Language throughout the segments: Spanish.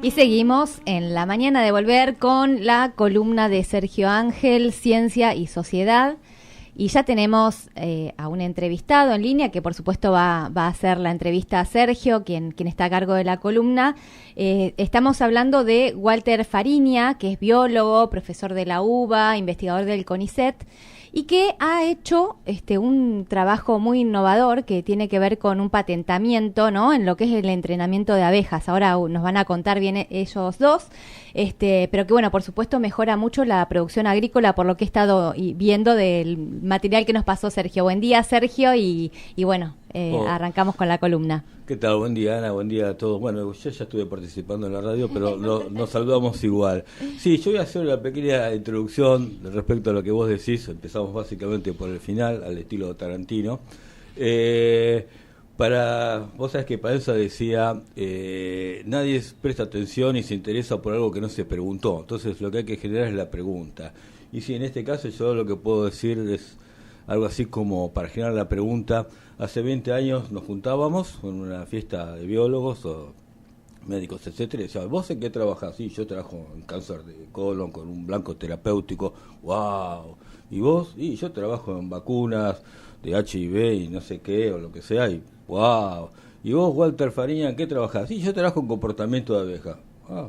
Y seguimos en la mañana de volver con la columna de Sergio Ángel, Ciencia y Sociedad. Y ya tenemos a un entrevistado en línea que por supuesto va a hacer la entrevista a Sergio, quien está a cargo de la columna. Estamos hablando de Walter Fariña, que es biólogo, profesor de la UBA, investigador del CONICET, y que ha hecho un trabajo muy innovador que tiene que ver con un patentamiento, ¿no?, en lo que es el entrenamiento de abejas. Ahora nos van a contar bien ellos dos, pero que, bueno, por supuesto mejora mucho la producción agrícola, por lo que he estado viendo del material que nos pasó Sergio. Buen día, Sergio, y bueno, arrancamos con la columna. ¿Qué tal? Buen día, Ana, buen día a todos. Bueno, yo ya estuve participando en la radio, pero nos saludamos igual. Sí, yo voy a hacer una pequeña introducción respecto a lo que vos decís. Empezamos básicamente por el final, al estilo Tarantino. Vos sabés que Paenza decía, nadie presta atención y se interesa por algo que no se preguntó. Entonces lo que hay que generar es la pregunta. Y sí, en este caso yo lo que puedo decir es algo así como, para generar la pregunta, hace 20 años nos juntábamos en una fiesta de biólogos o médicos, etcétera, y decían, ¿vos en qué trabajás? Sí, yo trabajo en cáncer de colon con un blanco terapéutico. ¡Wow! ¿Y vos? Y yo trabajo en vacunas de HIV y no sé qué, o lo que sea, y ¡wow! ¿Y vos, Walter Fariña, en qué trabajás? Sí, yo trabajo en comportamiento de abeja. ¡Ah!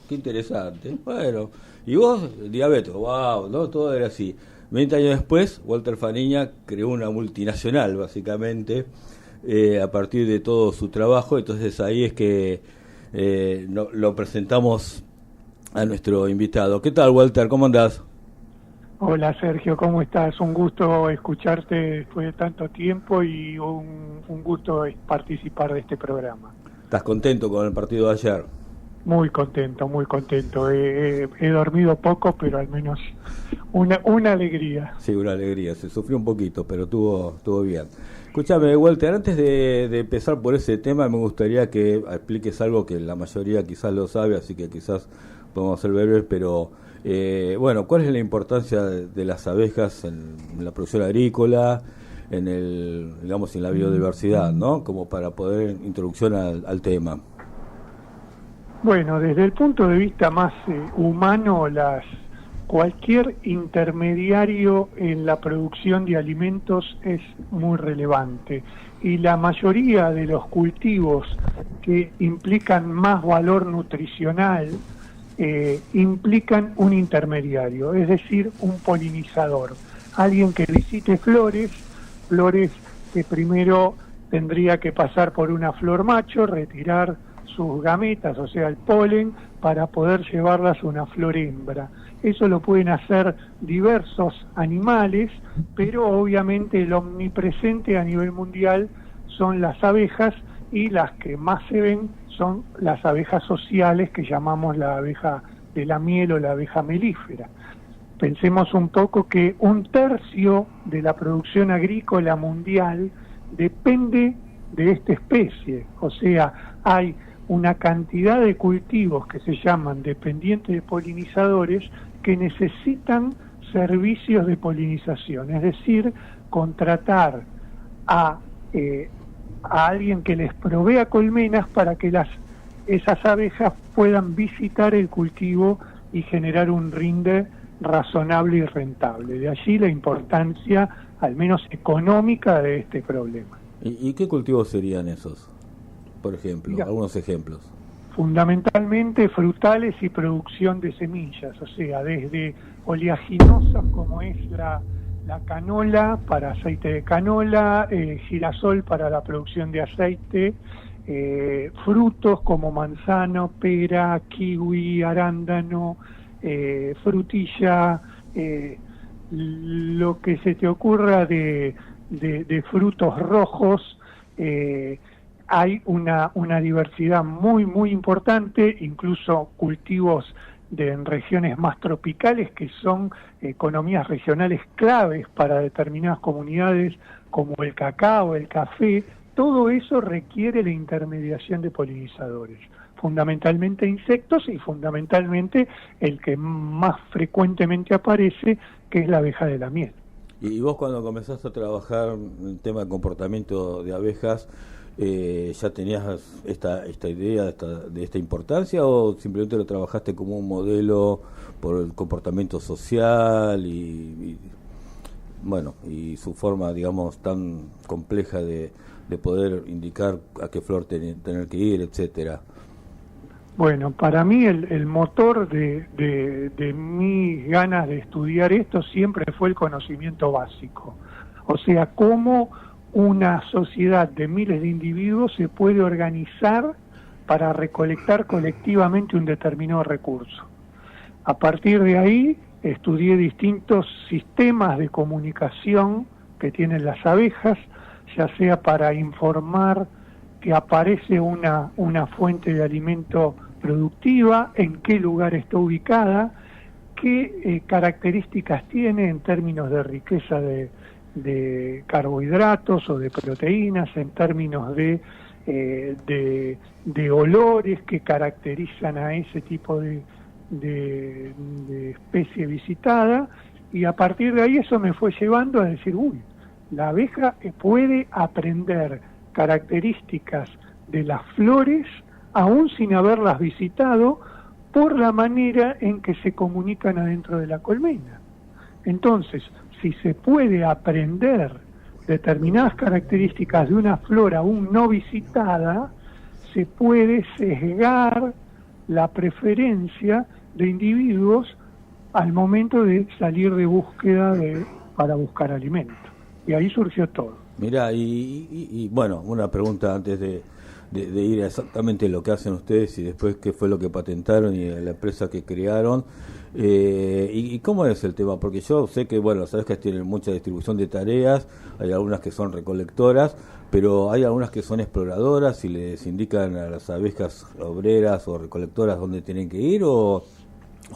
¡Qué interesante! Bueno, ¿y vos? Diabetes. ¡Wow! ¿No? Todo era así. 20 años después, Walter Fariña creó una multinacional, básicamente, a partir de todo su trabajo. Entonces ahí es que lo presentamos a nuestro invitado. ¿Qué tal, Walter? ¿Cómo andás? Hola, Sergio, ¿cómo estás? Un gusto escucharte después de tanto tiempo y un gusto participar de este programa. ¿Estás contento con el partido de ayer? Muy contento, muy contento. He dormido poco, pero al menos una alegría. Sí, una alegría. Se sufrió un poquito, pero estuvo bien. Escúchame, Walter, antes de empezar por ese tema, me gustaría que expliques algo que la mayoría quizás lo sabe, así que quizás podemos ser breves, pero bueno, ¿cuál es la importancia de las abejas en la producción agrícola, en la biodiversidad, ¿no? Como para poder introducción al tema. Bueno, desde el punto de vista más humano, cualquier intermediario en la producción de alimentos es muy relevante, y la mayoría de los cultivos que implican más valor nutricional implican un intermediario, es decir, un polinizador, alguien que visite flores que primero tendría que pasar por una flor macho, retirar sus gametas, o sea, el polen, para poder llevarlas a una flor hembra. Eso lo pueden hacer diversos animales, pero obviamente el omnipresente a nivel mundial son las abejas, y las que más se ven son las abejas sociales, que llamamos la abeja de la miel o la abeja melífera. Pensemos un poco que 1/3 de la producción agrícola mundial depende de esta especie, o sea, hay una cantidad de cultivos que se llaman dependientes de polinizadores que necesitan servicios de polinización, es decir, contratar a alguien que les provea colmenas para que esas abejas puedan visitar el cultivo y generar un rinde razonable y rentable. De allí la importancia, al menos económica, de este problema. ¿Y qué cultivos serían esos? Por ejemplo, mira, algunos ejemplos. Fundamentalmente frutales y producción de semillas, o sea, desde oleaginosas como es la canola para aceite de canola, girasol para la producción de aceite, frutos como manzano, pera, kiwi, arándano, frutilla, lo que se te ocurra de frutos rojos. Hay una diversidad muy, muy importante, incluso cultivos en regiones más tropicales que son economías regionales claves para determinadas comunidades, como el cacao, el café. Todo eso requiere la intermediación de polinizadores, fundamentalmente insectos y fundamentalmente el que más frecuentemente aparece, que es la abeja de la miel. Y vos, cuando comenzaste a trabajar en el tema de comportamiento de abejas, ¿Ya tenías esta idea de esta importancia o simplemente lo trabajaste como un modelo por el comportamiento social y bueno, y su forma, digamos, tan compleja de poder indicar a qué flor tener que ir, etcétera? Bueno, para mí el motor de mis ganas de estudiar esto siempre fue el conocimiento básico. O sea, cómo una sociedad de miles de individuos se puede organizar para recolectar colectivamente un determinado recurso. A partir de ahí estudié distintos sistemas de comunicación que tienen las abejas, ya sea para informar que aparece una fuente de alimento productiva, en qué lugar está ubicada, qué características tiene en términos de riqueza de carbohidratos o de proteínas, en términos de olores que caracterizan a ese tipo de especie visitada, y a partir de ahí eso me fue llevando a decir, la abeja puede aprender características de las flores aún sin haberlas visitado por la manera en que se comunican adentro de la colmena. Entonces, si se puede aprender determinadas características de una flor aún no visitada, se puede sesgar la preferencia de individuos al momento de salir de búsqueda para buscar alimento. Y ahí surgió todo. Mirá, y bueno, una pregunta antes de ir a exactamente lo que hacen ustedes y después qué fue lo que patentaron y la empresa que crearon. ¿Y cómo es el tema? Porque yo sé que, bueno, las abejas tienen mucha distribución de tareas, hay algunas que son recolectoras, pero hay algunas que son exploradoras y les indican a las abejas obreras o recolectoras dónde tienen que ir, o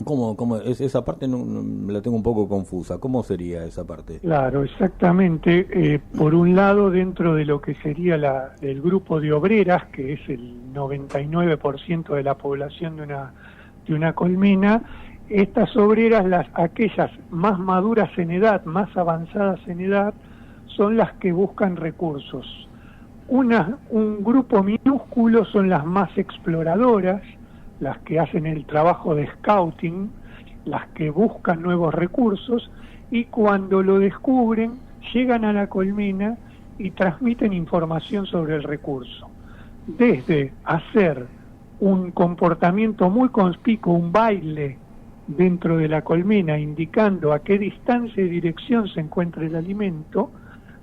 ¿cómo es esa parte? No, me la tengo un poco confusa. ¿Cómo sería esa parte? Claro, exactamente. Por un lado, dentro de lo que sería el grupo de obreras, que es el 99% de la población de una colmena, estas obreras, aquellas más maduras en edad, más avanzadas en edad, son las que buscan recursos. Un grupo minúsculo son las más exploradoras, las que hacen el trabajo de scouting, las que buscan nuevos recursos, y cuando lo descubren, llegan a la colmena y transmiten información sobre el recurso. Desde hacer un comportamiento muy conspicuo, un baile dentro de la colmena, indicando a qué distancia y dirección se encuentra el alimento,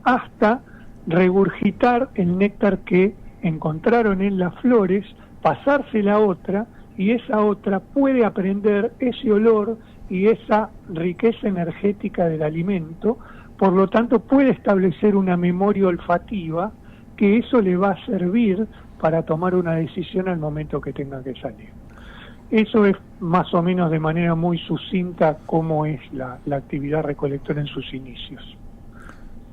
hasta regurgitar el néctar que encontraron en las flores, pasársela a otra, y esa otra puede aprender ese olor y esa riqueza energética del alimento, por lo tanto puede establecer una memoria olfativa que eso le va a servir para tomar una decisión al momento que tenga que salir. Eso es más o menos de manera muy sucinta cómo es la actividad recolectora en sus inicios.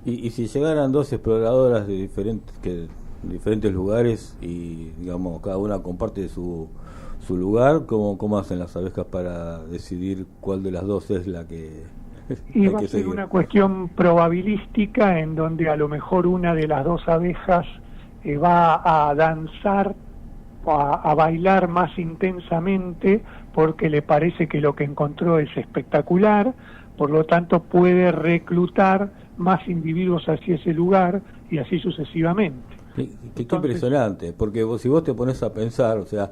Y si llegaran dos exploradoras de diferentes lugares y, digamos, cada una comparte su lugar, ¿cómo hacen las abejas para decidir cuál de las dos es la que y va a ser una cuestión probabilística en donde a lo mejor una de las dos abejas va a danzar, a bailar más intensamente porque le parece que lo que encontró es espectacular, por lo tanto puede reclutar más individuos hacia ese lugar y así sucesivamente. Qué impresionante, porque si vos te pones a pensar, o sea,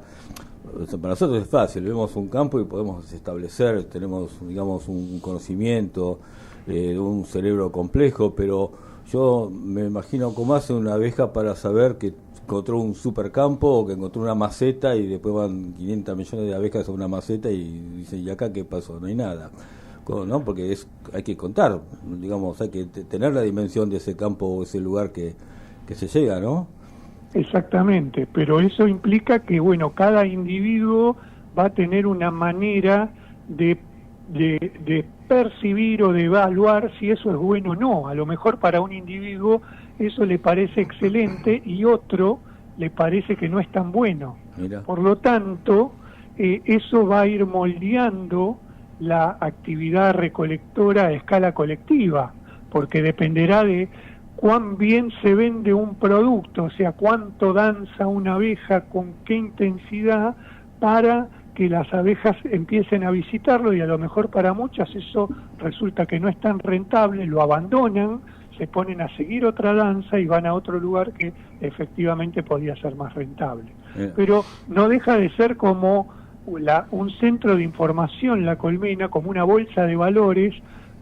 para nosotros es fácil, vemos un campo y podemos establecer, tenemos, digamos, un conocimiento de un cerebro complejo, pero yo me imagino cómo hace una abeja para saber que encontró un supercampo o que encontró una maceta y después van 500 millones de abejas a una maceta y dicen, ¿y acá qué pasó? No hay nada, ¿no? Porque hay que contar, digamos, hay que tener la dimensión de ese campo o ese lugar que se llega, ¿no? Exactamente, pero eso implica que, bueno, cada individuo va a tener una manera de percibir o de evaluar si eso es bueno o no. A lo mejor para un individuo eso le parece excelente y otro le parece que no es tan bueno. Mira. Por lo tanto, eso va a ir moldeando la actividad recolectora a escala colectiva, porque dependerá de cuán bien se vende un producto, o sea, cuánto danza una abeja, con qué intensidad, para que las abejas empiecen a visitarlo, y a lo mejor para muchas eso resulta que no es tan rentable, lo abandonan, se ponen a seguir otra danza y van a otro lugar que efectivamente podía ser más rentable. Pero no deja de ser como un centro de información, la colmena, como una bolsa de valores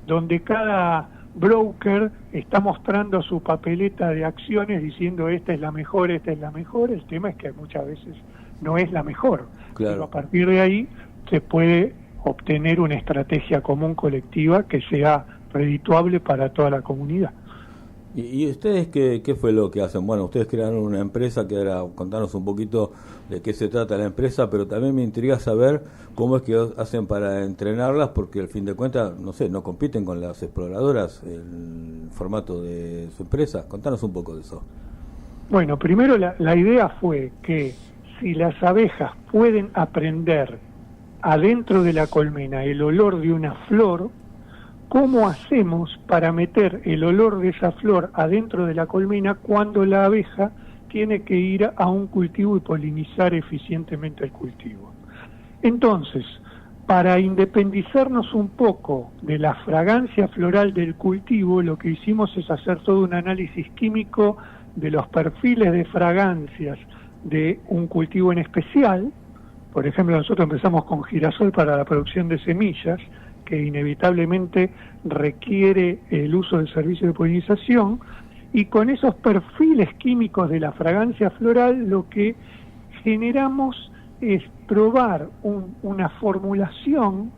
donde cada broker está mostrando su papeleta de acciones diciendo esta es la mejor, esta es la mejor. El tema es que muchas veces no es la mejor, claro. Pero a partir de ahí se puede obtener una estrategia común colectiva que sea redituable para toda la comunidad. ¿Y ustedes qué fue lo que hacen? Bueno, ustedes crearon una empresa, que ahora contanos un poquito de qué se trata la empresa, pero también me intriga saber cómo es que hacen para entrenarlas, porque al fin de cuentas, no sé, no compiten con las exploradoras el formato de su empresa. Contanos un poco de eso. Bueno, primero la idea fue que si las abejas pueden aprender adentro de la colmena el olor de una flor, ¿cómo hacemos para meter el olor de esa flor adentro de la colmena cuando la abeja tiene que ir a un cultivo y polinizar eficientemente el cultivo? Entonces, para independizarnos un poco de la fragancia floral del cultivo, lo que hicimos es hacer todo un análisis químico de los perfiles de fragancias de un cultivo en especial. Por ejemplo, nosotros empezamos con girasol para la producción de semillas, que inevitablemente requiere el uso del servicio de polinización, y con esos perfiles químicos de la fragancia floral lo que generamos es probar una formulación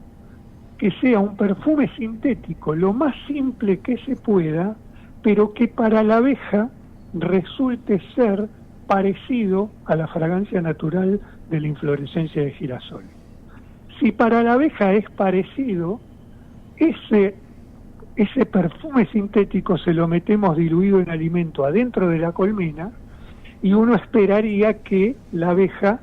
que sea un perfume sintético lo más simple que se pueda, pero que para la abeja resulte ser parecido a la fragancia natural de la inflorescencia de girasol. Si para la abeja es parecido, ese perfume sintético se lo metemos diluido en alimento adentro de la colmena, y uno esperaría que la abeja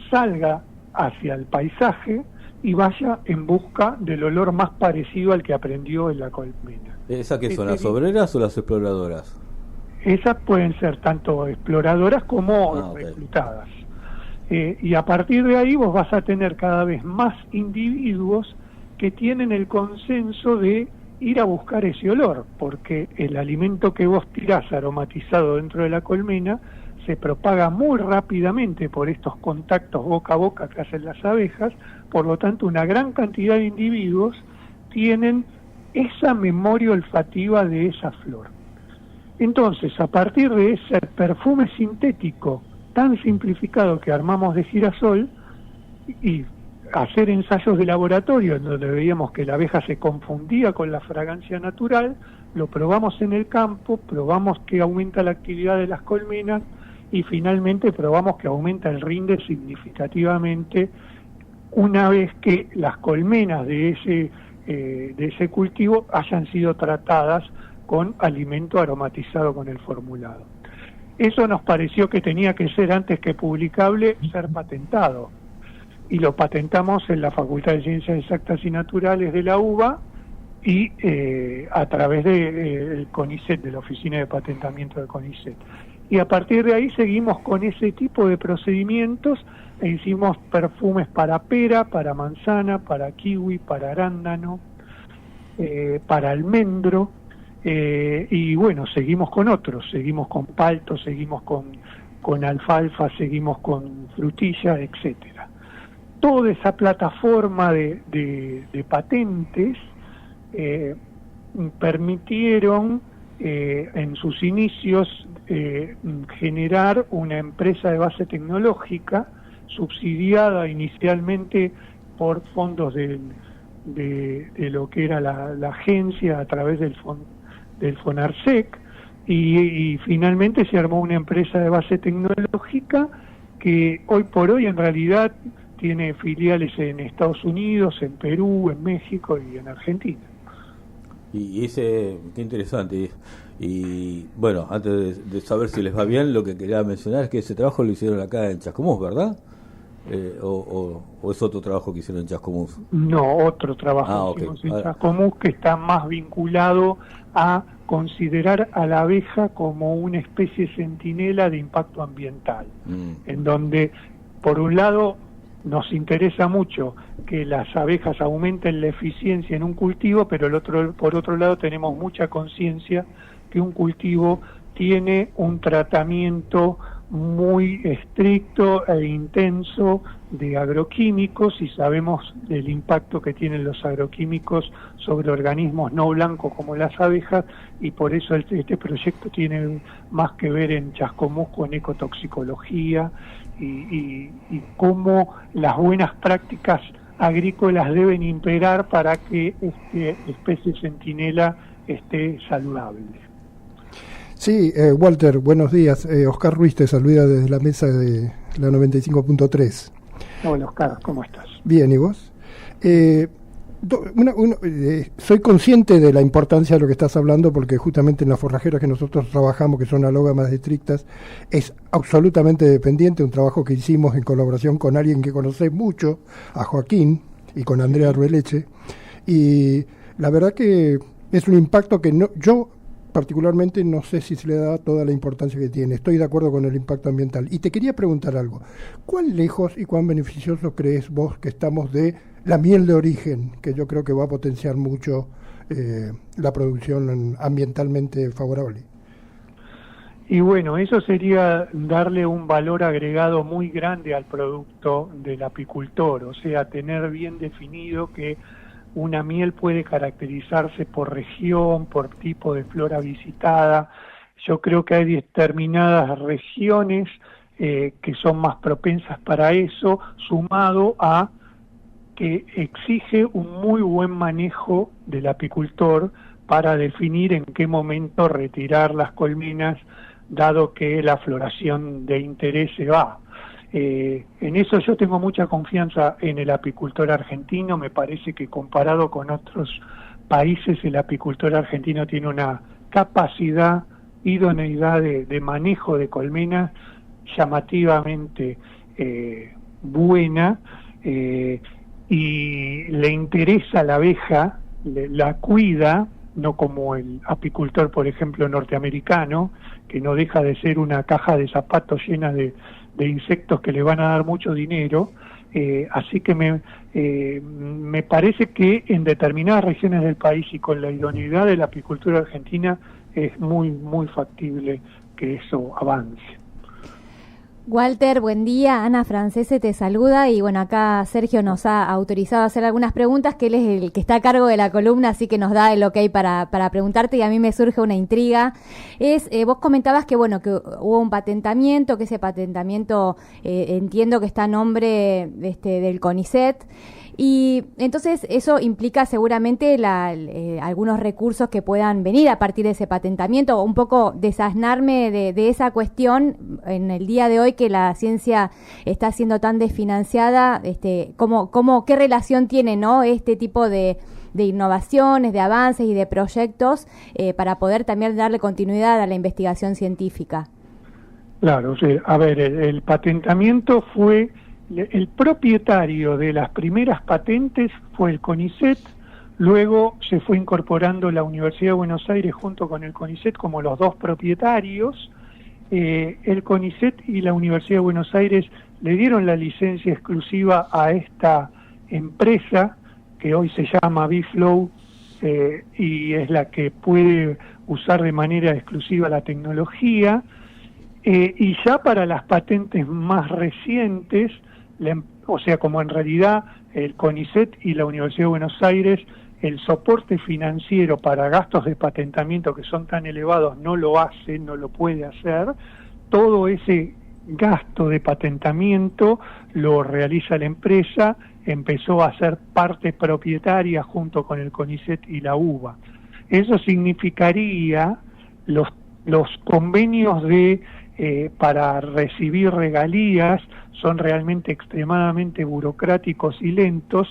salga hacia el paisaje y vaya en busca del olor más parecido al que aprendió en la colmena. ¿Esa qué son, las obreras o las exploradoras? Esas pueden ser tanto exploradoras como reclutadas. Y a partir de ahí vos vas a tener cada vez más individuos que tienen el consenso de ir a buscar ese olor, porque el alimento que vos tirás aromatizado dentro de la colmena se propaga muy rápidamente por estos contactos boca a boca que hacen las abejas. Por lo tanto, una gran cantidad de individuos tienen esa memoria olfativa de esa flor. Entonces, a partir de ese perfume sintético tan simplificado que armamos de girasol, y hacer ensayos de laboratorio en donde veíamos que la abeja se confundía con la fragancia natural, lo probamos en el campo, probamos que aumenta la actividad de las colmenas y finalmente probamos que aumenta el rinde significativamente una vez que las colmenas de ese cultivo hayan sido tratadas con alimento aromatizado con el formulado. Eso nos pareció que tenía que ser, antes que publicable, ser patentado. Y lo patentamos en la Facultad de Ciencias Exactas y Naturales de la UBA y a través del CONICET, de la Oficina de Patentamiento de CONICET. Y a partir de ahí seguimos con ese tipo de procedimientos e hicimos perfumes para pera, para manzana, para kiwi, para arándano, para almendro, y bueno, seguimos con otros, seguimos con palto, seguimos con alfalfa, seguimos con frutilla, etcétera. Toda esa plataforma de patentes permitieron en sus inicios generar una empresa de base tecnológica subsidiada inicialmente por fondos de lo que era la agencia a través del FONARSEC, y finalmente se armó una empresa de base tecnológica que hoy por hoy en realidad tiene filiales en Estados Unidos, en Perú, en México y en Argentina. Y qué interesante. Y bueno, antes de saber si les va bien, lo que quería mencionar es que ese trabajo lo hicieron acá en Chascomús, ¿verdad? ¿O es otro trabajo que hicieron en Chascomús? No, otro trabajo que hicimos en Chascomús, que está más vinculado a considerar a la abeja como una especie centinela de impacto ambiental, en donde, por un lado, nos interesa mucho que las abejas aumenten la eficiencia en un cultivo, pero por otro lado tenemos mucha conciencia que un cultivo tiene un tratamiento muy estricto e intenso de agroquímicos, y sabemos del impacto que tienen los agroquímicos sobre organismos no blancos como las abejas, y por eso este proyecto tiene más que ver en Chascomús con ecotoxicología y cómo las buenas prácticas agrícolas deben imperar para que esta especie centinela esté saludable. Sí, Walter, buenos días. Oscar Ruiz te saluda desde la mesa de la 95.3. Hola, Oscar, ¿cómo estás? Bien, ¿y vos? Soy consciente de la importancia de lo que estás hablando, porque justamente en las forrajeras que nosotros trabajamos, que son alógamas estrictas, es absolutamente dependiente, un trabajo que hicimos en colaboración con alguien que conoce mucho, a Joaquín, y con Andrea Rueleche, y la verdad que es un impacto que yo particularmente no sé si se le da toda la importancia que tiene. Estoy de acuerdo con el impacto ambiental. Y te quería preguntar algo. ¿Cuán lejos y cuán beneficioso crees vos que estamos de la miel de origen, que yo creo que va a potenciar mucho la producción ambientalmente favorable? Y bueno, eso sería darle un valor agregado muy grande al producto del apicultor, o sea, tener bien definido que una miel puede caracterizarse por región, por tipo de flora visitada. Yo creo que hay determinadas regiones que son más propensas para eso, sumado a que exige un muy buen manejo del apicultor para definir en qué momento retirar las colmenas, dado que la floración de interés se va. En eso yo tengo mucha confianza en el apicultor argentino. Me parece que comparado con otros países, el apicultor argentino tiene una capacidad, idoneidad de manejo de colmenas llamativamente buena, y le interesa la abeja, la cuida, no como el apicultor, por ejemplo, norteamericano, que no deja de ser una caja de zapatos llena de insectos que le van a dar mucho dinero. Así que me parece que en determinadas regiones del país y con la idoneidad de la apicultura argentina es muy, muy factible que eso avance. Walter, buen día. Ana Francese te saluda y bueno, acá Sergio nos ha autorizado a hacer algunas preguntas, que él es el que está a cargo de la columna, así que nos da el ok para preguntarte, y a mí me surge una intriga. Vos comentabas que bueno, que hubo un patentamiento, que ese patentamiento entiendo que está a nombre del CONICET. Y entonces eso implica seguramente algunos recursos que puedan venir a partir de ese patentamiento. Un poco desasnarme de esa cuestión en el día de hoy, que la ciencia está siendo tan desfinanciada. ¿Qué relación tiene, ¿no?, este tipo de innovaciones, de avances y de proyectos para poder también darle continuidad a la investigación científica? Claro, sí. A ver, el patentamiento fue... El propietario de las primeras patentes fue el CONICET, luego se fue incorporando la Universidad de Buenos Aires junto con el CONICET como los dos propietarios. El CONICET y la Universidad de Buenos Aires le dieron la licencia exclusiva a esta empresa, que hoy se llama Biflow, y es la que puede usar de manera exclusiva la tecnología. Y ya para las patentes más recientes, o sea, como en realidad el CONICET y la Universidad de Buenos Aires, el soporte financiero para gastos de patentamiento que son tan elevados no lo hace, no lo puede hacer, todo ese gasto de patentamiento lo realiza la empresa, empezó a ser parte propietaria junto con el CONICET y la UBA. Eso significaría los convenios para recibir regalías son realmente extremadamente burocráticos y lentos,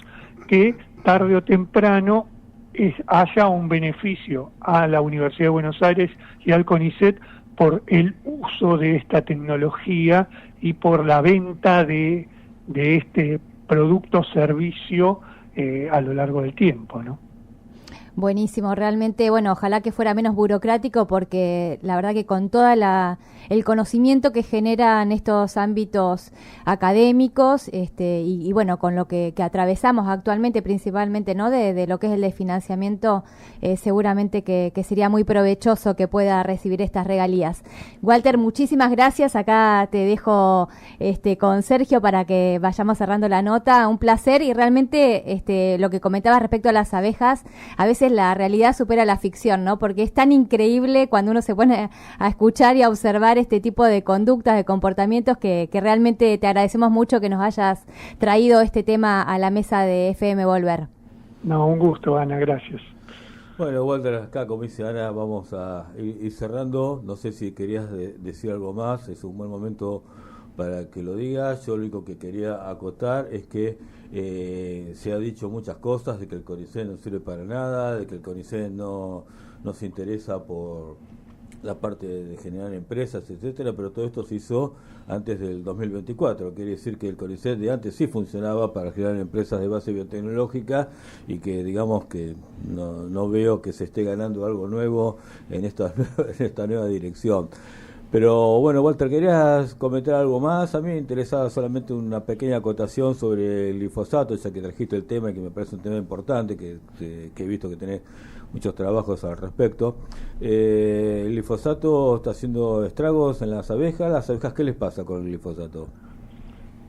que tarde o temprano haya un beneficio a la Universidad de Buenos Aires y al CONICET por el uso de esta tecnología y por la venta de de este producto servicio a lo largo del tiempo, ¿no? Buenísimo, realmente, bueno, ojalá que fuera menos burocrático, porque la verdad que con toda el conocimiento que generan estos ámbitos académicos, y bueno, con lo que atravesamos actualmente, principalmente, ¿no? De lo que es el de financiamiento, seguramente que sería muy provechoso que pueda recibir estas regalías. Walter, muchísimas gracias. Acá te dejo con Sergio para que vayamos cerrando la nota. Un placer, y realmente lo que comentabas respecto a las abejas, a veces la realidad supera la ficción, ¿no? Porque es tan increíble cuando uno se pone a escuchar y a observar este tipo de conductas, de comportamientos, que realmente te agradecemos mucho que nos hayas traído este tema a la mesa de FM Volver. No, un gusto, Ana, gracias. Bueno, Walter, acá como dice Ana, vamos a ir cerrando. No sé si querías decir algo más, es un buen momento para que lo digas. Yo lo único que quería acotar es que se ha dicho muchas cosas, de que el CONICET no sirve para nada, de que el CONICET no se interesa por la parte de generar empresas, etcétera, pero todo esto se hizo antes del 2024. Quiere decir que el CONICET de antes sí funcionaba para generar empresas de base biotecnológica, y que digamos que no veo que se esté ganando algo nuevo en esta nueva dirección. Pero bueno, Walter, ¿querías comentar algo más? A mí me interesaba solamente una pequeña acotación sobre el glifosato, ya que trajiste el tema, y que me parece un tema importante, que he visto que tenés muchos trabajos al respecto. El glifosato está haciendo estragos en las abejas. ¿Las abejas qué les pasa con el glifosato?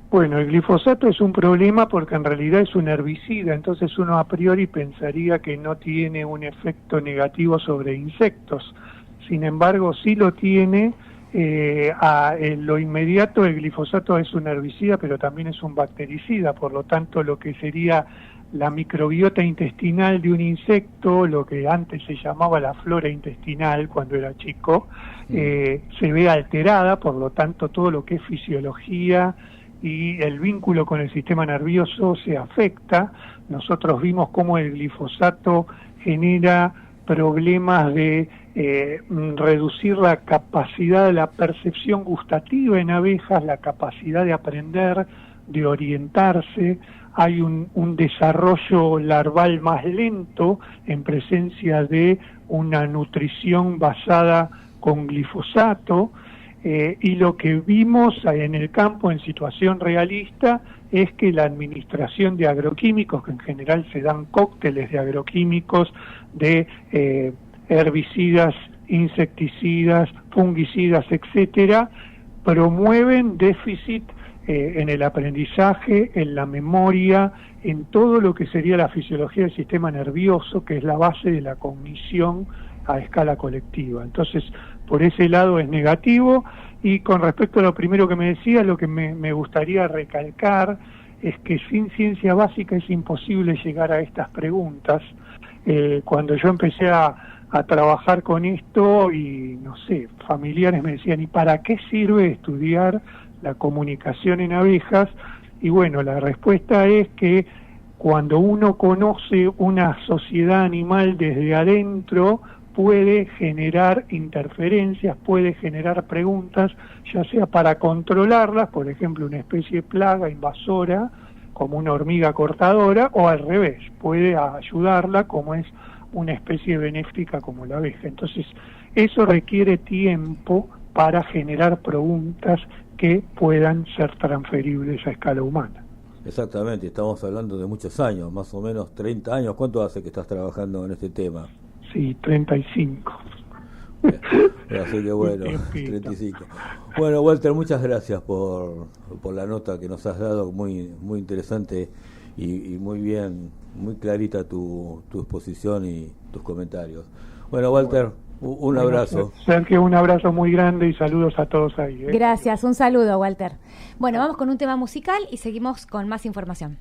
Bueno, el glifosato es un problema porque en realidad es un herbicida, entonces uno a priori pensaría que no tiene un efecto negativo sobre insectos. Sin embargo, sí lo tiene. En lo inmediato, el glifosato es un herbicida, pero también es un bactericida, por lo tanto lo que sería la microbiota intestinal de un insecto, lo que antes se llamaba la flora intestinal cuando era chico, se ve alterada, por lo tanto todo lo que es fisiología y el vínculo con el sistema nervioso se afecta. Nosotros vimos cómo el glifosato genera problemas de reducir la capacidad de la percepción gustativa en abejas, la capacidad de aprender, de orientarse. Hay un desarrollo larval más lento en presencia de una nutrición basada con glifosato, y lo que vimos en el campo en situación realista es que la administración de agroquímicos, que en general se dan cócteles de agroquímicos, de herbicidas, insecticidas, fungicidas, etcétera, promueven déficit en el aprendizaje, en la memoria, en todo lo que sería la fisiología del sistema nervioso, que es la base de la cognición a escala colectiva. Entonces, por ese lado es negativo. Y con respecto a lo primero que me decía, lo que me gustaría recalcar es que sin ciencia básica es imposible llegar a estas preguntas. Cuando yo empecé a trabajar con esto, y no sé, familiares me decían, ¿y para qué sirve estudiar la comunicación en abejas? Y bueno, la respuesta es que cuando uno conoce una sociedad animal desde adentro, puede generar interferencias, puede generar preguntas, ya sea para controlarlas, por ejemplo, una especie de plaga invasora, como una hormiga cortadora, o al revés, puede ayudarla, como es una especie benéfica como la abeja. Entonces, eso requiere tiempo para generar preguntas que puedan ser transferibles a escala humana. Exactamente, estamos hablando de muchos años, más o menos 30 años. ¿Cuánto hace que estás trabajando en este tema? Sí, 35. Así que bueno, 35. Bueno, Walter, muchas gracias por la nota que nos has dado, muy interesante y muy bien, muy clarita tu exposición y tus comentarios. Bueno, Walter, un abrazo. Sergio, un abrazo muy grande y saludos a todos ahí. Gracias, un saludo, Walter. Bueno, vamos con un tema musical y seguimos con más información.